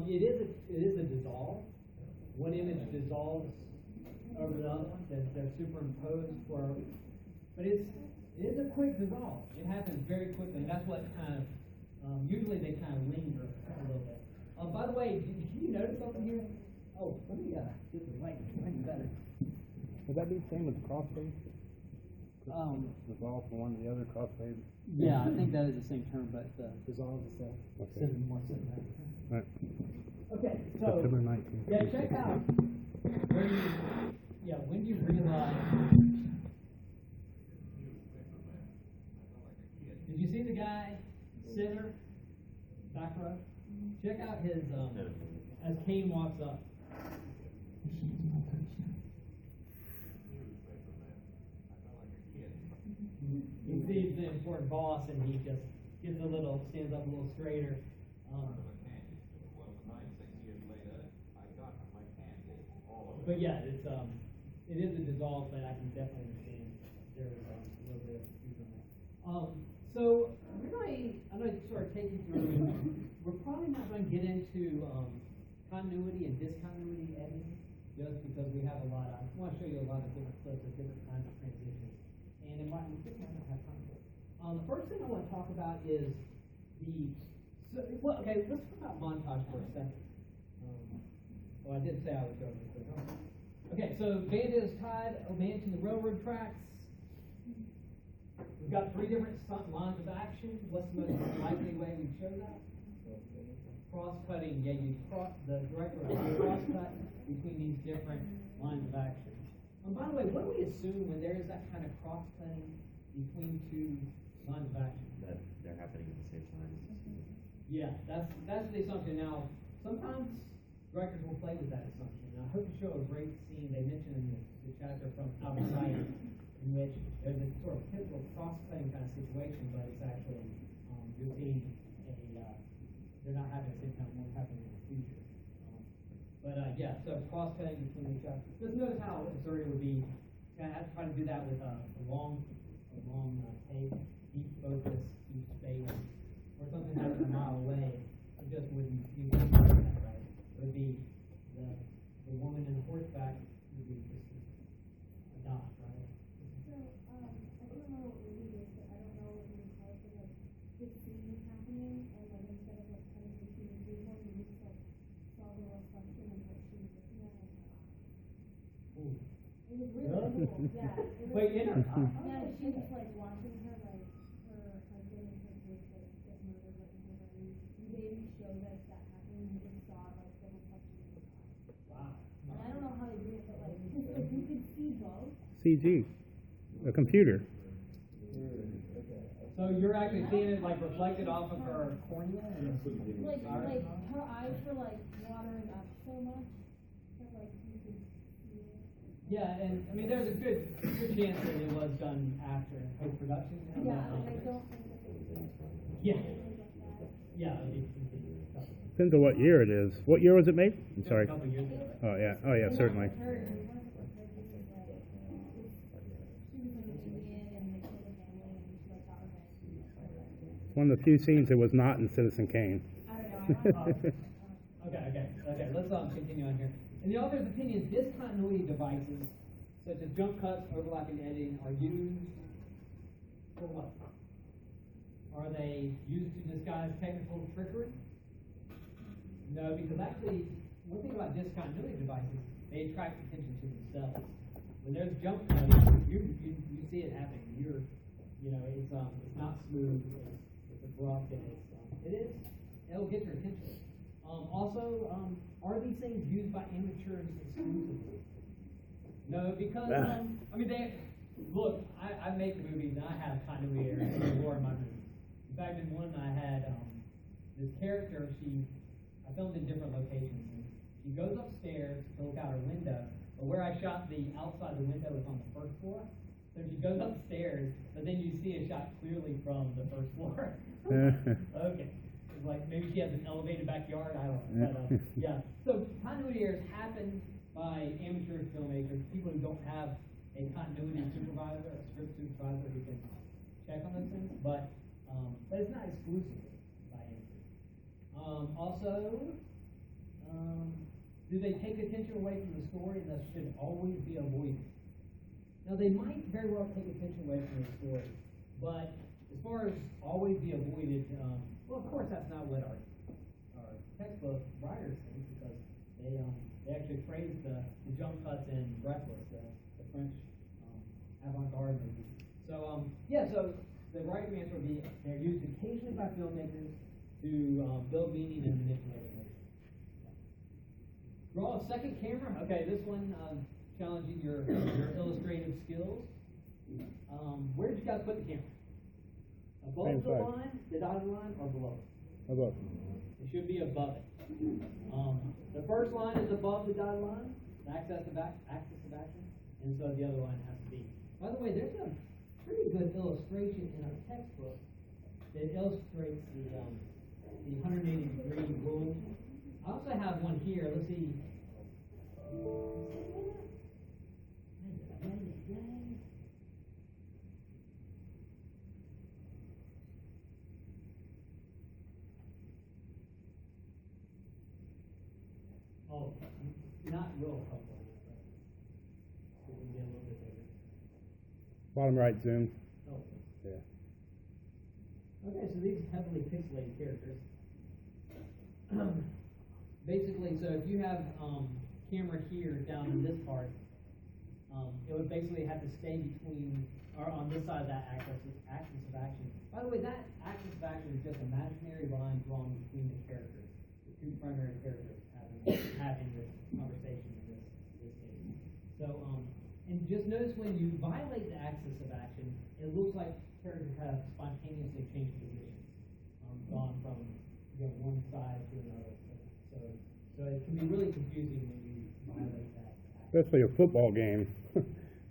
it is a dissolve. One image dissolves over the other one. They're superimposed but it is a quick dissolve. It happens very quickly. That's what kind of usually they kind of linger a little bit. By the way, did you notice something here? Oh, let me get the light better. Would that be the same with the crossfade? Dissolve from one to the other, crossfade? Yeah, I think that is the same term, but dissolve itself. Okay. More cinematic. Right. Okay, so September 19th. yeah, check out when you realize. Did you see the guy, Sinner, back row? Check out his as Cain walks up. You can see he's the important boss, and he just stands up a little straighter. But yeah, it is a dissolve, but I can definitely understand there's a little bit of confusion there. So I'm going to sort of take you through. We're probably not going to get into continuity and discontinuity editing, just because we have a lot. I want to show you a lot of different clips of different kinds of transitions, and it might not have time for it. The first thing I want to talk about is let's talk about montage for a second. I did say I would go over this. Okay, so bandit is tied a man to the railroad tracks. We've got 3 different lines of action. What's the most likely way we show that? Cross-cutting. Yeah, the director will cross-cut between these different lines of action. And by the way, what do we assume when there is that kind of cross-cutting between 2 lines of action? That they're happening at the same time. Yeah, that's the assumption. Now, sometimes directors will play with that assumption. Now, I hope to show a great scene they mentioned in the chapter from Out of Sight, in which there's a sort of typical cross-cutting kind of situation, but it's actually you're seeing they're not happening at the same time, one happening in the future. So cross-cutting between each other. Just notice how absurd it would be. I have to try to do that with a long take, deep focus, deep space, or something that's a mile away. It just wouldn't be that, right? It would be the woman in the horseback would be just a dot, right? So, I don't know what movie it is, but I don't know what you would call it, but like, this scene is happening, and like, instead of like cutting between the people, you just like saw the reflection of what she was looking at. Ooh. It was really cool, yeah. Wait, in her eye? Yeah, she was like watching her, like, her husband and her kids get murdered right in front of her. They didn't show that happened, you just saw like the reflection of her eye. Wow. And I don't know how they do it, but like, you could see both. CG. A computer. So you're actually seeing it like reflected off of her cornea? Like her eyes were like watering up so much that like you could see it. Yeah, and I mean there's a good chance that it was done after in post-production. Yeah, and I don't think that they did. Yeah. Yeah, it'd be Depends on what year it is. What year was it made? I'm sorry. a couple years ago. Oh yeah, certainly. It's one of the few scenes that was not in Citizen Kane. Okay. Let's continue on here. In the author's opinion, discontinuity devices such as jump cuts, overlapping editing are used for what? Are they used to disguise technical trickery? No, because actually, one thing about discontinuity devices, they attract attention to themselves. When there's jump cutting, you see it happening. It's not smooth. It's abrupt, and it'll get your attention. Are these things used by amateurs exclusively? No, because I make movies and I have continuity errors in in my movies. In fact, in one I had this character. I filmed in different locations. And she goes upstairs to look out her window, but where I shot the outside the window is on the first floor. So she goes upstairs, but then you see a shot clearly from the first floor. Okay. It's like maybe she has an elevated backyard. I don't know. But, yeah. So continuity errors happen by amateur filmmakers, people who don't have a continuity supervisor, a script supervisor who can check on those things. But it's not exclusively by amateurs. Also, Do they take attention away from the story and thus should always be avoided? Now, they might very well take attention away from the story, but as far as always be avoided, well, of course, that's not what our textbook writers think, because they actually praise the jump cuts in Breathless, the French avant-garde movie. So, so the right answer would be they're used occasionally by filmmakers to build meaning and manipulate emotion. Draw a second camera. Okay, this one challenging your illustrative skills. Where did you guys put the camera? Above the line, the dotted line, or below it? Above. It should be above it. The first line is above the dotted line, the axis of action, and so the other line has to be. By the way, there's a pretty good illustration in our textbook that illustrates the 180-degree rule. I also have one here. Let's see. Oh, not real helpful. It can be a little bit bigger. Bottom right zoom. Oh. Yeah. Okay, so these are heavily pixelated characters. Basically, so if you have camera here down in this part, it would basically have to stay between, or on this side of that axis of action. By the way, that axis of action is just an imaginary line drawn between the characters, the two primary characters having this conversation in this case. So, and just notice when you violate the axis of action, it looks like characters have spontaneously changed positions, gone from one side to another. So it can be really confusing when you violate that. Especially a football game.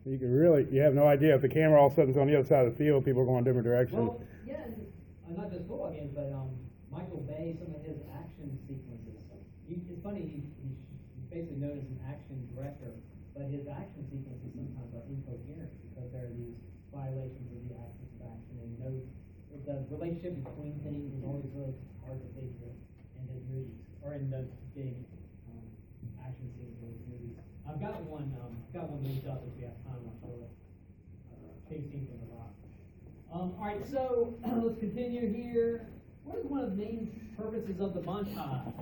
You have no idea if the camera all of a sudden is on the other side of the field, people are going different directions. Well, yeah, not just football games, but Michael Bay, some of his action sequences. It's funny, he's basically known as an action director, but his action sequences sometimes are incoherent because there are these violations of the axis of action, and the relationship between things is always really hard to figure in his movies, or in those big action scenes in his movies. I've got one linked up if we have time. I'll show it. Chasing from the rock. All right, so let's continue here. What is one of the main purposes of the montage?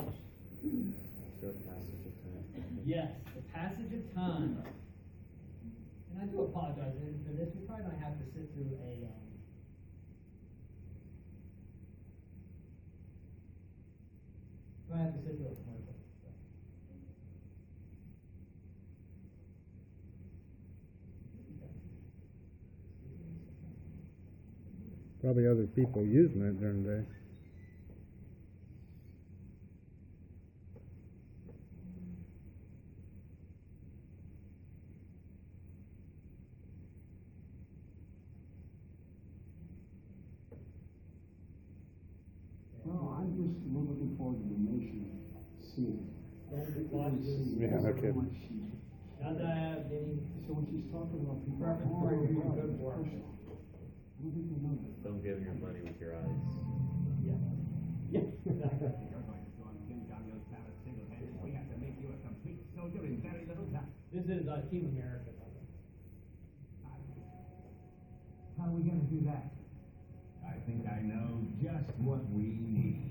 The passage of time. Yes, the passage of time. And I do apologize for this. We probably might have to sit through a commercial. Probably other people using it during the day. Well, I'm just looking forward to the nation seeing. Yeah, no kidding. Not that I have any So when she's talking about people. preference for who you vote for. I don't think they know that. Don't give your money with your eyes. Yeah. Yeah, exactly. You're going to storm Kim Jong-il's palace single-handed. We have to make you a complete soldier in very little time. This is Team America. How are we going to do that? I think I know just what we need.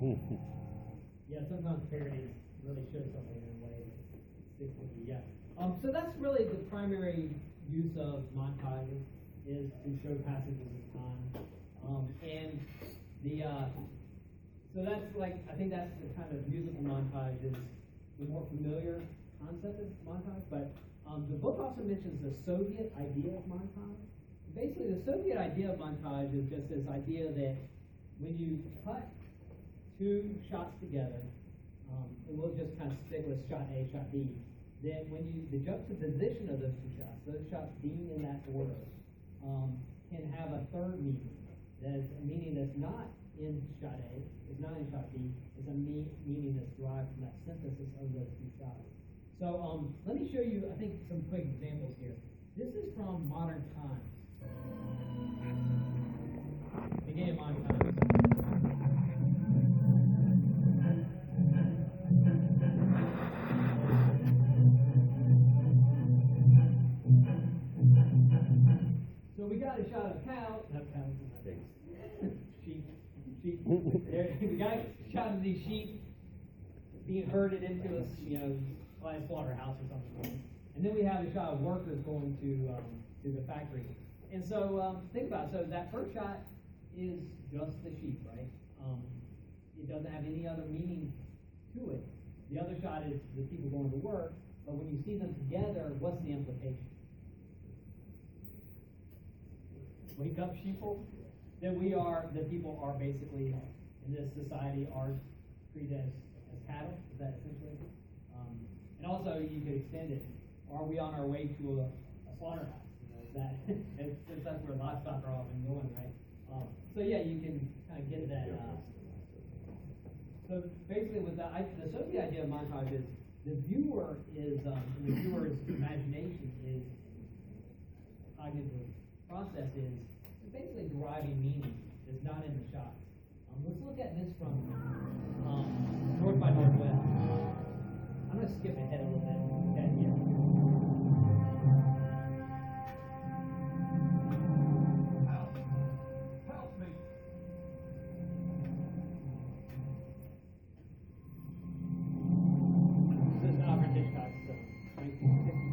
Yeah, sometimes parodies really show something in a way that sticks with you. Yeah. So that's really the primary use of montages, is to show passages of time. And the so that's like, I think that's the kind of musical montage is the more familiar concept of montage. But the book also mentions the Soviet idea of montage. Basically, the Soviet idea of montage is just this idea that when you cut two shots together, and we'll just kind of stick with shot A, shot B, then when the juxtaposition of those two shots, those shots being in that order, can have a third meaning. That is a meaning that's not in shot A, it's not in shot B, it's a meaning that's derived from that synthesis of those two shots. So let me show you, I think, some quick examples here. This is from Modern Times. Beginning of Modern Times. So we got a shot of sheep. We got a shot of these sheep being herded into a, by a slaughterhouse or something. And then we have a shot of workers going to the factory. And so think about it. So that first shot is just the sheep, right? It doesn't have any other meaning to it. The other shot is the people going to work. But when you see them together, what's the implication? Wake up, sheeple. That people are basically, in this society, are treated as cattle. Is that essentially? And also, you could extend it. Are we on our way to a slaughterhouse? Since that's where livestock are often going, right? So yeah, you can kind of get that. So basically, with the Soviet idea of montage is the viewer's imagination is cognitive process is basically deriving meaning that's not in the shot. Let's look at this from North by Northwest. I'm going to skip ahead a little bit. Okay, here. Help me. This is Alfred Hitchcock's 1950.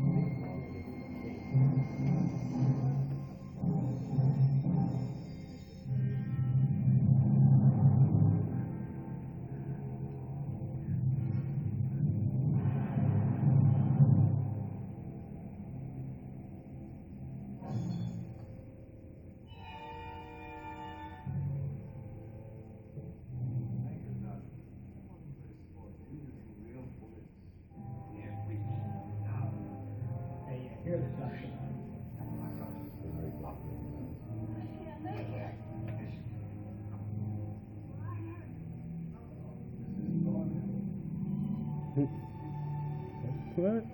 Here's the shot. What?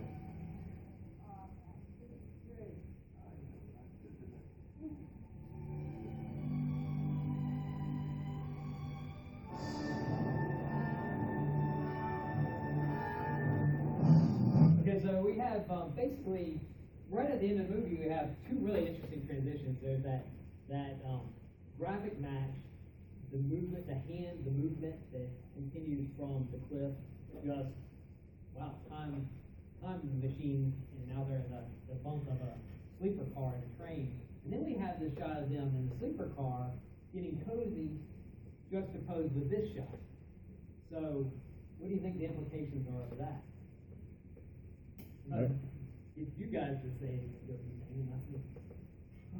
Okay, so we have basically right at the end of the movie, we have two really interesting transitions. There's that graphic match, the movement, the movement that continues from the cliff, just time machine, and now they're in the bunk of a sleeper car in a train. And then we have this shot of them in the sleeper car getting cozy, juxtaposed with this shot. So, what do you think the implications are of that? If you guys would say anything,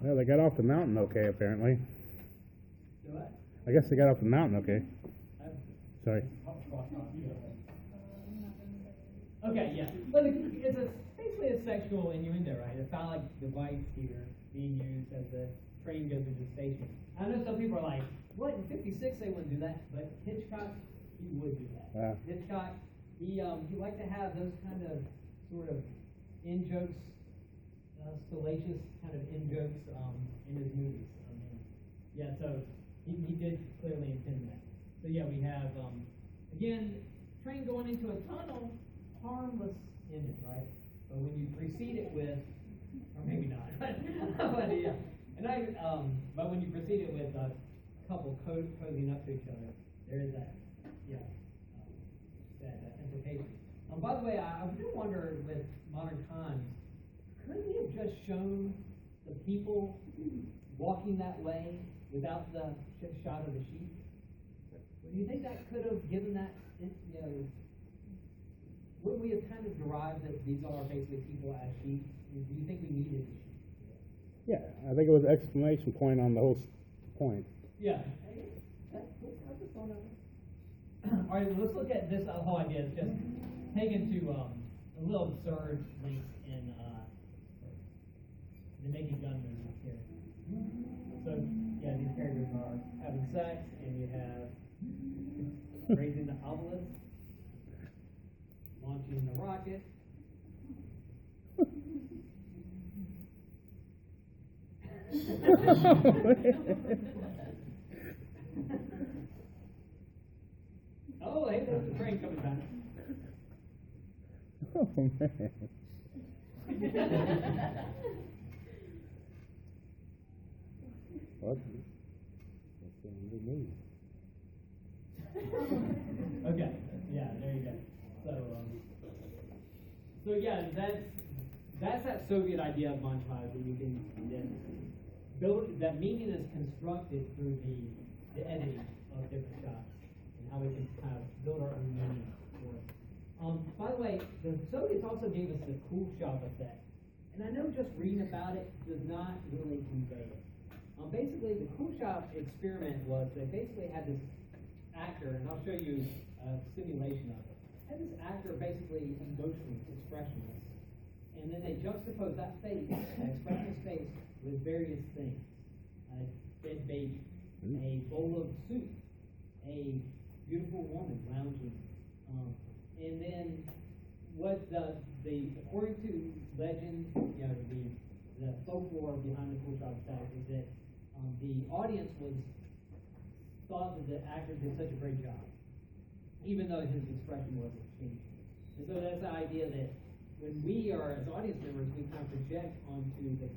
Well, they got off the mountain okay, apparently. do what? I guess they got off the mountain okay. Sorry. Okay, yeah. But it's basically a sexual innuendo, right? It's not like device here being used as the train goes into the station. I know some people are like, what, in 56 they wouldn't do that, but Hitchcock, he would do that. Wow. Hitchcock, he liked to have those kind of sort of in-jokes, salacious kind of in-jokes in his movies. I mean, yeah, so he did clearly intend that. So yeah, we have, again, train going into a tunnel, harmless image, right? But when you precede it with, or maybe not, but yeah, but when you precede it with a couple cozying up to each other, there is that yeah, that implication. By the way, I do wonder with modern times, could we have just shown the people walking that way without the shot of the sheep? Do you think that could have given that, wouldn't we have kind of derived that these are basically people as sheep? Do you think we needed the sheep? Yeah, I think it was an exclamation point on the whole point. Yeah. All right, let's look at this whole idea. It's just taken to a little absurd length in the Naked Gun movie here. So, yeah, these characters are having sex, and you have raising the obelisk, launching the rocket. Oh, hey, there's the train coming back. Oh, man. What? That's a good movie. Okay, yeah, there you go. So yeah, that's that Soviet idea of montage that you can build, that meaning is constructed through the editing of different shots and how we can kind of build our own meaning for it. By the way, the Soviets also gave us the cool shot effect, and I know just reading about it does not really convey it. Basically, the cool shot experiment was they basically had this actor, and I'll show you a simulation of it. Had this actor basically emotionless, expressionless, and then they juxtaposed that face, that expressionless face, with various things: a dead baby, a bowl of soup, a beautiful woman lounging, and then what the according to legend, the folklore behind the cool shot effect is that the audience thought that the actor did such a great job, even though his expression wasn't changing. And so that's the idea that when we are, as audience members, we kind of project onto the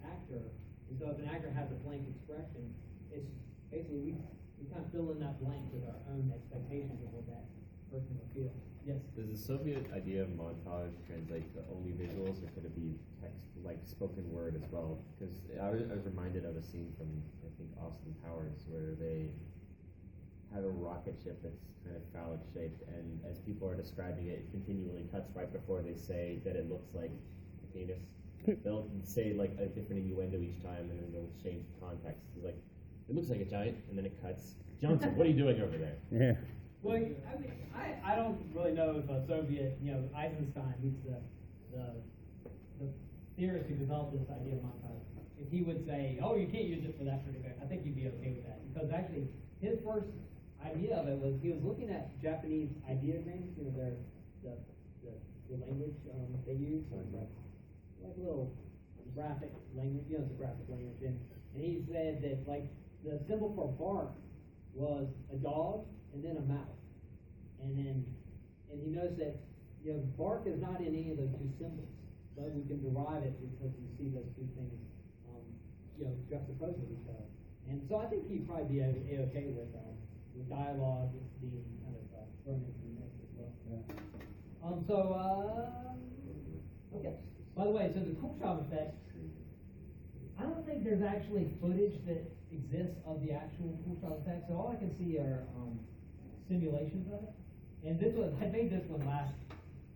actor. And so if an actor has a blank expression, it's basically we kind of fill in that blank with our own expectations of what that person will feel. Yes? Does the Soviet idea of montage translate to only visuals, or could it be text, like spoken word as well? Because I was reminded of a scene from, I think, Austin Powers, where they have a rocket ship that's kind of phallic shaped, and as people are describing it, it continually cuts right before they say that it looks like a penis. They'll say like a different innuendo each time, and then they'll change context. It's like, it looks like a giant, and then it cuts. Johnson, what are you doing over there? Yeah. Well, I mean, I don't really know if a Soviet, Eisenstein, who's the theorist who developed this idea of montage, if he would say, oh, you can't use it for that particular, I think you'd be okay with that. Because actually, his first idea of it was he was looking at Japanese ideograms, the language they use, like little graphic language, it's a graphic language, and he said that like the symbol for bark was a dog and then a mouse, and he knows that bark is not in any of those two symbols, but we can derive it because we see those two things juxtaposed with each other, and so I think he'd probably be okay with dialogue being kind of thrown into the mix as well. Yeah. Okay. By the way, so the cool shot effect, I don't think there's actually footage that exists of the actual cool shot effect. So all I can see are simulations of it. And I made this one last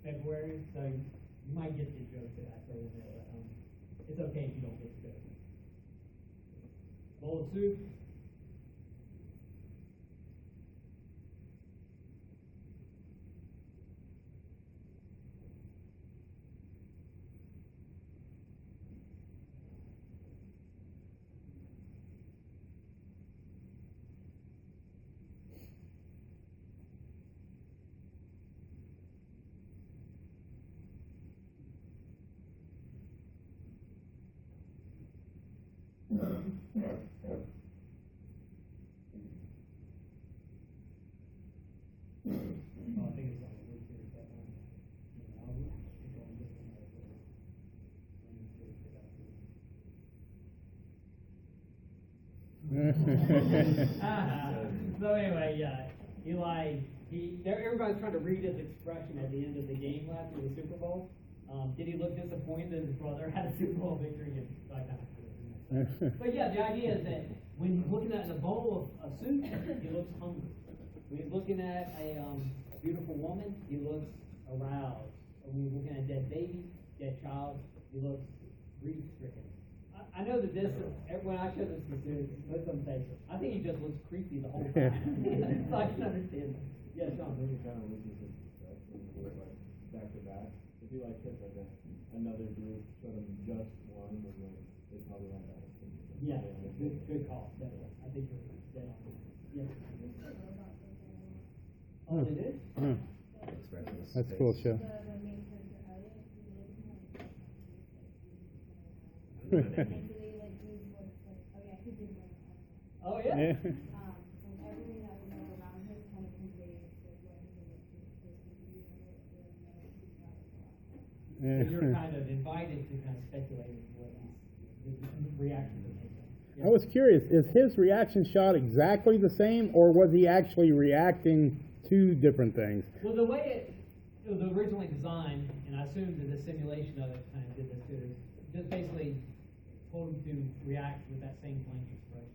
February, so you might get the joke that I throw in there. But, it's okay if you don't get the joke. Bowl of soup. I think it's on the wood here, but I'll go on this one also. So anyway, yeah, Everybody's trying to read his expression at the end of the game last year, the Super Bowl. Did he look disappointed that his brother had a Super Bowl victory? And so I kind of But yeah, the idea is that when he's looking at the bowl of soup, he looks hungry. When he's looking at a beautiful woman, he looks aroused. When he's looking at a dead baby, dead child, he looks grief-stricken. I know that this, when I show this to students, most of them say, I think he just looks creepy the whole time. So I can understand. Yeah, Sean. Maybe kind of listen to like back to back. If you like took like another group, showed them just one, and like they probably like that. Yeah, good call. Definitely. I think you're dead on. Yeah. Oh, it is? That's a cool show. The main character, Elliot, he really kind of like basically like use words like, oh yeah, he did learn that. Oh, yeah. Yeah. And everything that we know around him kind of conveys like what he was supposed to be and what the he's got as well. So you're kind of invited to kind of speculate what his reaction to make. I was curious, is his reaction shot exactly the same, or was he actually reacting to different things? Well, the way it was originally designed, and I assume that the simulation of it kind of did this too, is just basically told him to react with that same blank expression.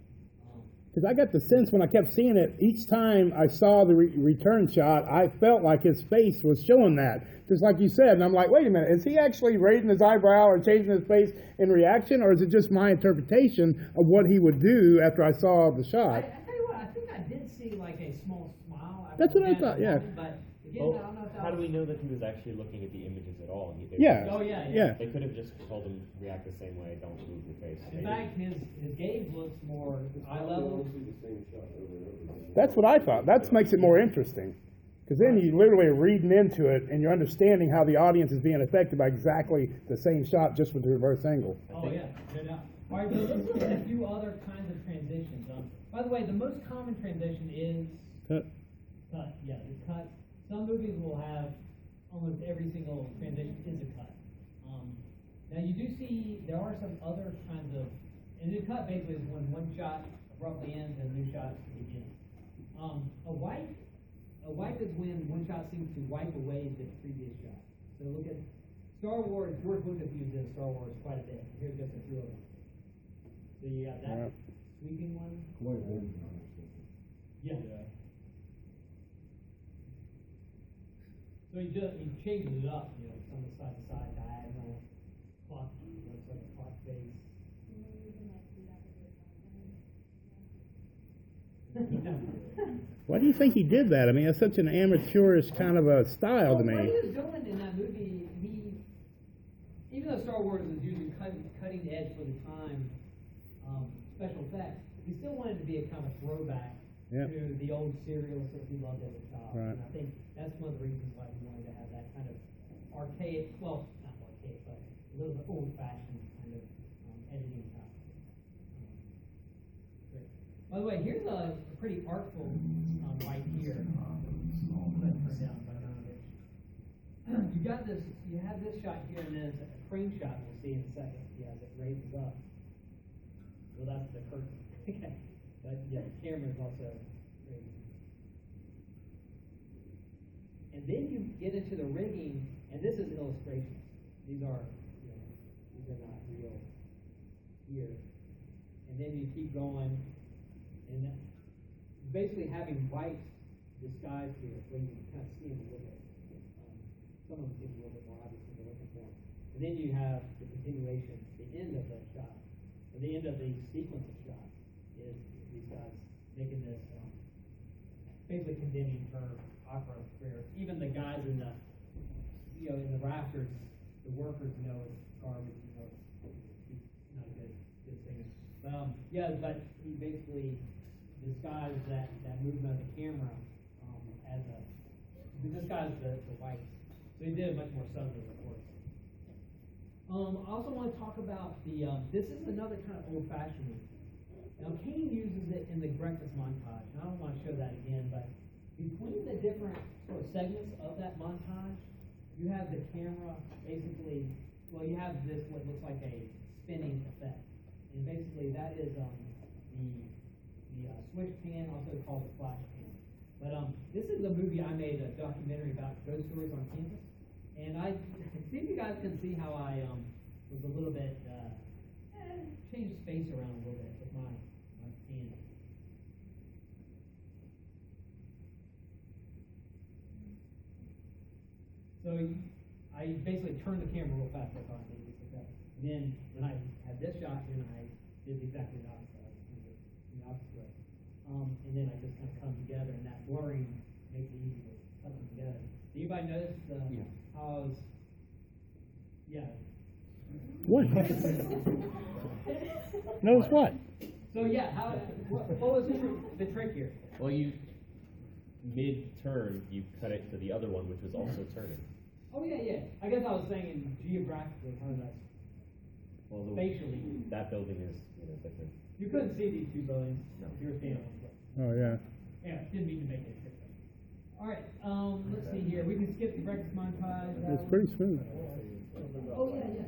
Because I got the sense when I kept seeing it, each time I saw the return shot, I felt like his face was showing that. Just like you said, and I'm like, wait a minute, is he actually raising his eyebrow or changing his face in reaction, or is it just my interpretation of what he would do after I saw the shot? I tell you what, I think I did see like a small smile. That's what I thought, yeah. But again, Well, I don't know if that how do was- we know that he was actually looking at the images at all? Yeah. Oh, yeah. Yeah. They could have just told him react the same way, don't move your face. In fact, his gaze looks more eye level. That's what I thought. That makes it more interesting. Because then you literally are reading into it, and you're understanding how the audience is being affected by exactly the same shot, just with the reverse angle. Oh, yeah, no doubt. All right, so let's look at a few other kinds of transitions. By the way, the most common transition is Cut. cut. Yeah, the cut. Some movies will have almost every single transition is a cut. Now you do see there are some other kinds of, and the cut basically is when one shot abruptly ends and a new shot begins. A wipe is when one shot seems to wipe away the previous shot. So look at Star Wars. George Lucas uses Star Wars quite a bit. Here's just a few of them. So you got that sweeping one. Yeah. So he changes it up, from the side to side, diagonal, clock, looks like a clock face. And then you can like do that with your phone. Why do you think he did that? I mean, it's such an amateurish kind of a style to What me. he was doing in that movie, even though Star Wars was using cutting edge for the time special effects, he still wanted to be a kind of throwback Yep. to the old serials that he loved as a child. Right. And I think that's one of the reasons why he wanted to have that kind of archaic, well, not archaic, but a little bit old-fashioned kind of editing style. Great. By the way, here's a pretty artful right here. Let's turn down by now. You got this. You have this shot here, and then a crane shot. We'll see in a second. Yeah, as it raises up. Well, that's the curtain. Okay, but yeah, the camera is also raising. And then you get into the rigging, and this is illustrations. These are not real here. And then you keep going, and basically having white disguised here, where you can kind of see them a little bit. Some of them seem a little bit more obvious than you're looking for. And then you have the continuation, the end of that shot, or the end of the sequence of shots is these guys making this basically condemning her opera career. Even the guys in the in the rafters, the workers know it's garbage. He's not a good singer. But he basically disguised that movement of the camera as he disguised the white. So he did it much more subtly, of course. I also want to talk about this is another kind of old-fashioned one. Now, Cain uses it in the breakfast montage. And I don't want to show that again, but between the different sort of segments of that montage, you have the camera basically, you have this, what looks like a spinning effect. And basically that is the switch pan, also called the flash pan. But this is a movie I made, a documentary about ghost stories on campus, and I see if you guys can see how I was a little bit changed space around a little bit with my pen. So I basically turned the camera real fast. I thought maybe it's okay. And then when I had this shot, then I did exactly the opposite. I moved it in the opposite way. And then I just kind of come together, and that blurring makes it easy to cut them together. Did anybody notice how I was? Yeah. What? Notice what? So yeah, what was the trick here? Well, you mid-turn, you cut it to the other one, which was also turning. Oh yeah. I guess I was saying geographically, how that's Well, spatially. that building is different. You couldn't see these two buildings No. if you were standing on the floor. Oh, yeah. Yeah, didn't mean to make it a trick. All right, let's see here. We can skip the breakfast montage. It's pretty smooth. Oh yeah.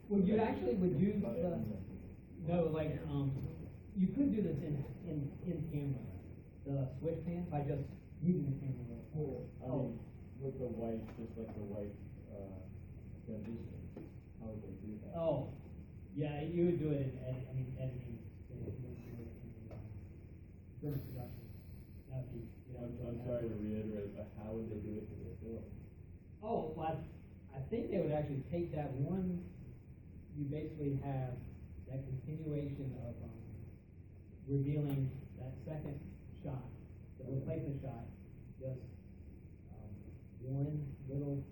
Well, you actually would use you could do this in camera, the switch pan by just using the camera. With the white, just like the white, transition, how would they do that? Oh, yeah, you would do it in editing. Film production. That'd be, I'm sorry to reiterate, but how would they do it in the film? Oh, well, I think they would actually take that one. You basically have that continuation of revealing that second shot, the replacement shot, just one little,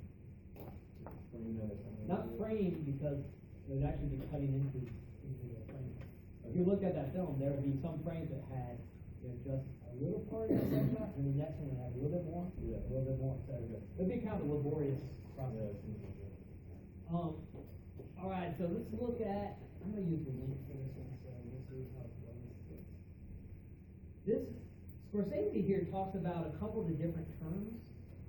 not frame because it would actually be cutting into the frame. If you look at that film, there would be some frames that had just a little part of that shot, and the next one would have a little bit more, a little bit more. So it would be kind of a laborious process. All right, so let's look at. I'm going to use the link for this one, so we'll see how it goes. This Scorsese here talks about a couple of the different terms,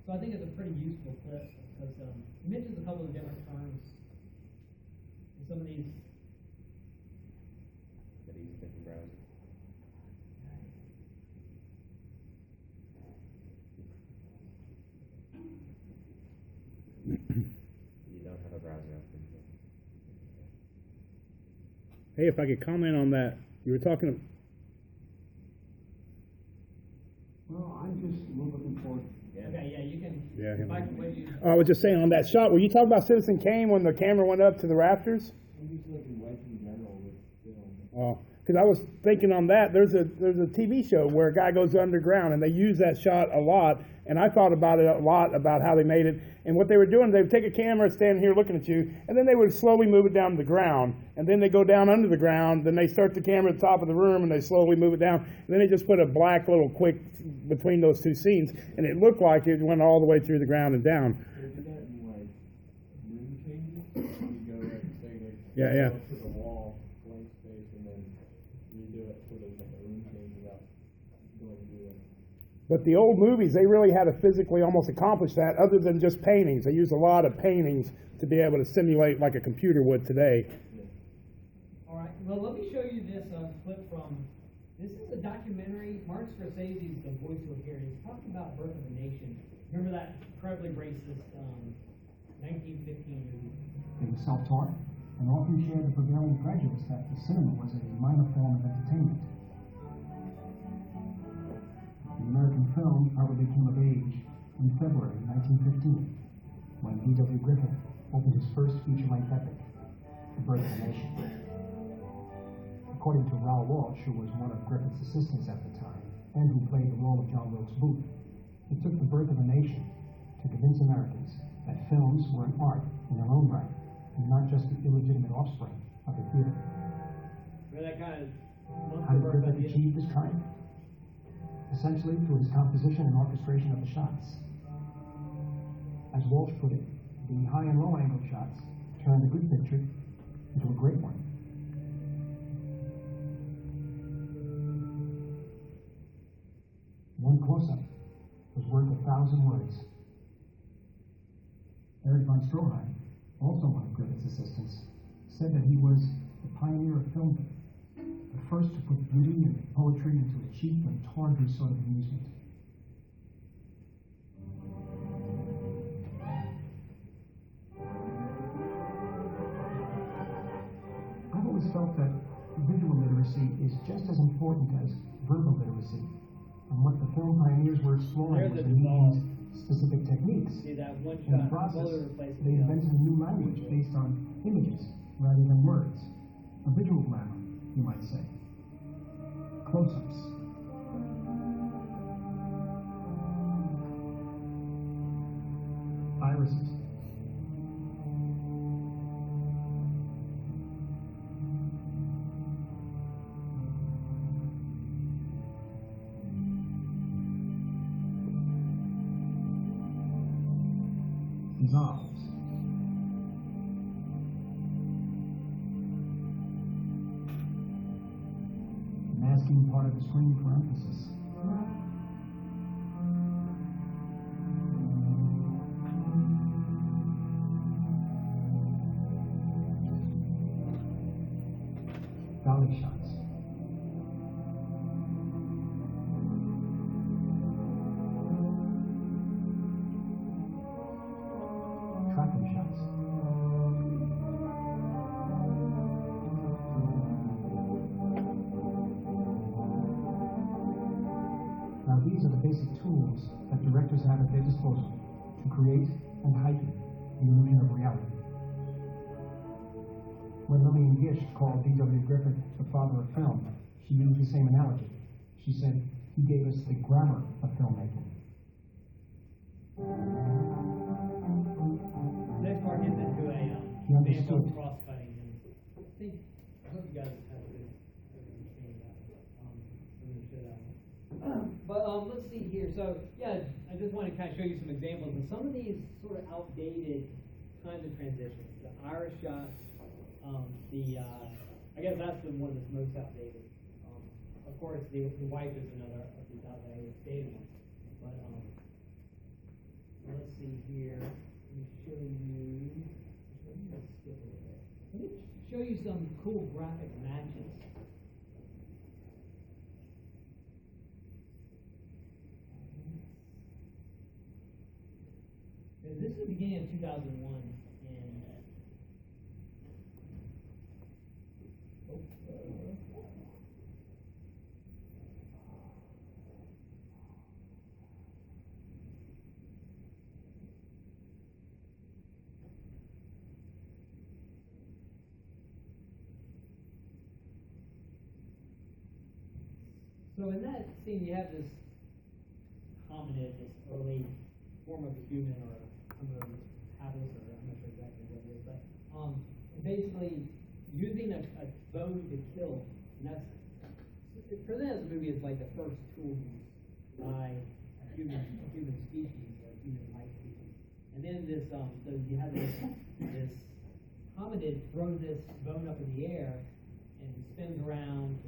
so I think it's a pretty useful clip because he mentions a couple of different terms in some of these. That he's a different browser. You don't have a browser up there. Hey, if I could comment on that, you were talking. Well, I'm just looking forward. Okay, yeah, you can. Yeah, him. Mike, what do you? I was just saying on that shot where you talk about Citizen Kane when the camera went up to the rafters. I'm just looking white in general with film. Oh, because I was thinking on that. There's a TV show where a guy goes underground and they use that shot a lot. And I thought about it a lot about how they made it. And what they were doing, they would take a camera, stand here looking at you, and then they would slowly move it down to the ground. And then they go down under the ground. Then they start the camera at the top of the room, and they slowly move it down. And then they just put a black little quick between those two scenes, and it looked like it went all the way through the ground and down. They do that in room changes. You go Yeah. go to the wall, blank space, and then redo it so there's like a room change without going through it. But the old movies, they really had to physically almost accomplish that other than just paintings. They used a lot of paintings to be able to simulate like a computer would today. All right. Well, let me show you this clip from. This is a documentary. Martin Scorsese is the voice of here. He's talking about Birth of a Nation. Remember that incredibly racist 1915 movie? They were self-taught and often shared the prevailing prejudice that the cinema was a minor form of entertainment. The American film probably came of age in February 1915, when D.W. Griffith opened his first feature-length epic, The Birth of a Nation. According to Raoul Walsh, who was one of Griffith's assistants at the time, and who played the role of John Wilkes Booth, it took The Birth of a Nation to convince Americans that films were an art in their own right, and not just the illegitimate offspring of the theater. Where that kind of How did Griffith achieve this triumph? Essentially through his composition and orchestration of the shots. As Walsh put it, the high and low angle shots turned a good picture into a great one. One close-up was worth 1,000 words. Eric von Stroheim, also one of Griffith's assistants, said that he was the pioneer of film the first to put beauty and poetry into a cheap and tawdry sort of amusement. I've always felt that visual literacy is just as important as verbal literacy, and what the film pioneers were exploring was the medium's specific techniques. See that one In the shot, process, totally replacing they the other. invented a new language based on images rather than words. A visual grammar, you might say. Close-ups. Irises. Dissolves. Masking part of the screen for emphasis. Dolly shots. Tracking shots. Now these are the basic tools that directors have at their disposal to create and heighten the illusion of reality. When Lillian Gish called D.W. Griffith the father of film, she used the same analogy. She said, he gave us the grammar of filmmaking. Next part gets into a He understood. band cross-cutting, and I hope you guys have a good understanding of that. Understood that one. But let's see here. So yeah, I just want to kind of show you some examples of some of these sort of outdated kinds of transitions. The Irish shots, I guess that's the one that's most outdated. Of course, the wife is another of these outdated ones. But let's see here. Let me show you. Let's skip a little bit. Let me show you some cool graphic matches. This is the beginning of 2001, and so in that scene, you have this hominid, this early form of a human, or I'm going to have this, or I'm not sure exactly what it is, but basically using a bone to kill. And that's, for this movie, it's like the first tool used by a human species, or human-like species. And then this, so you have this hominid throw this bone up in the air and spins around,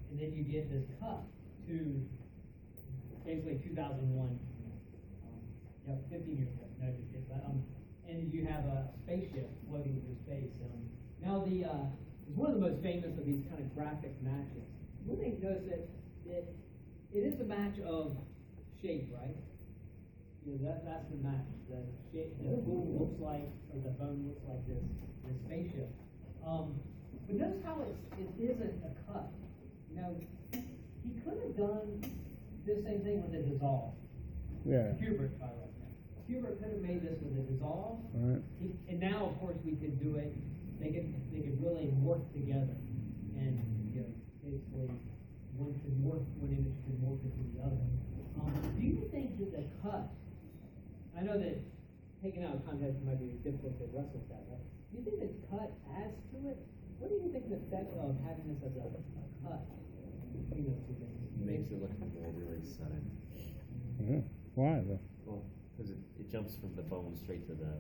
and then you get this cut to basically 2001. 15 years ago. No, just kidding. But, and you have a spaceship floating through space. Now, it's one of the most famous of these kind of graphic matches. One thing to notice that it is a match of shape, right? You know, that's the match. The shape, the tool looks like, or the bone looks like this spaceship. But notice how it isn't a cut. You know, he could have done the same thing with a dissolve. Yeah. Kubrick, by the way. Kubrick could have made this with a dissolve, Right. and now, of course, we could do it. They could really work together, and basically, one image could morph into the other. Do you think that the cut? I know that taken out of context might be difficult to wrestle with that, but do you think the cut adds to it? What do you think the effect of having this as a cut between those two things? It makes it look more really sudden. Yeah. Why though? Well, because it jumps from the bone straight to the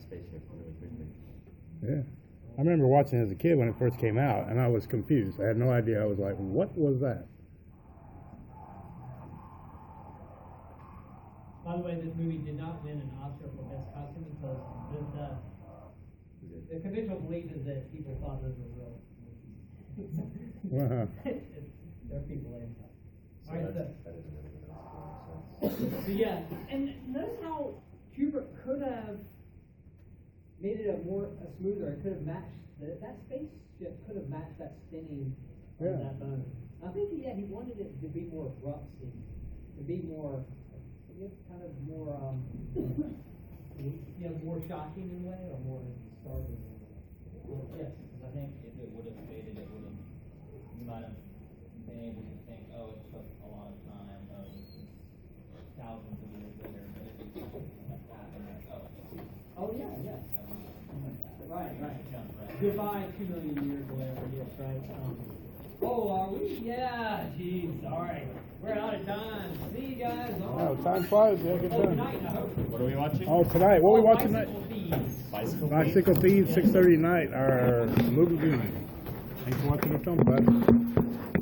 spaceship really quickly. Yeah. I remember watching it as a kid when it first came out, and I was confused. I had no idea. I was like, what was that? By the way, this movie did not win an Oscar for Best Costume because the conventional belief is that people thought those were real. Uh-huh. They're people inside. So All right, that doesn't really make sense. so yeah, and notice how Kubrick could have made it a smoother. It could have matched that spaceship could have matched that spinning of Yeah. that bone. I think he wanted it to be more abrupt, Steve, to be more, I guess, kind of more, more shocking in a way, or more startling in a way. Yes. I think if it would have faded, it would have, you might have been able to think, oh, it took a lot of time, thousands of years later, but if it's like that, then like, oh, Oh yeah, yeah. Right. jump right. Goodbye, 2 million years, whatever. Yes, right. Oh, are we? Yeah. Jeez. All right. We're out of time. See you guys. Oh, time flies. Yeah, good Oh, time. tonight, I hope. What are we watching? Oh, tonight. What are we watching Bicycle tonight? Thieves. Bicycle Thieves? Bicycle Thieves, 6:30 tonight. Our movie viewing. Thanks for watching the film, bud.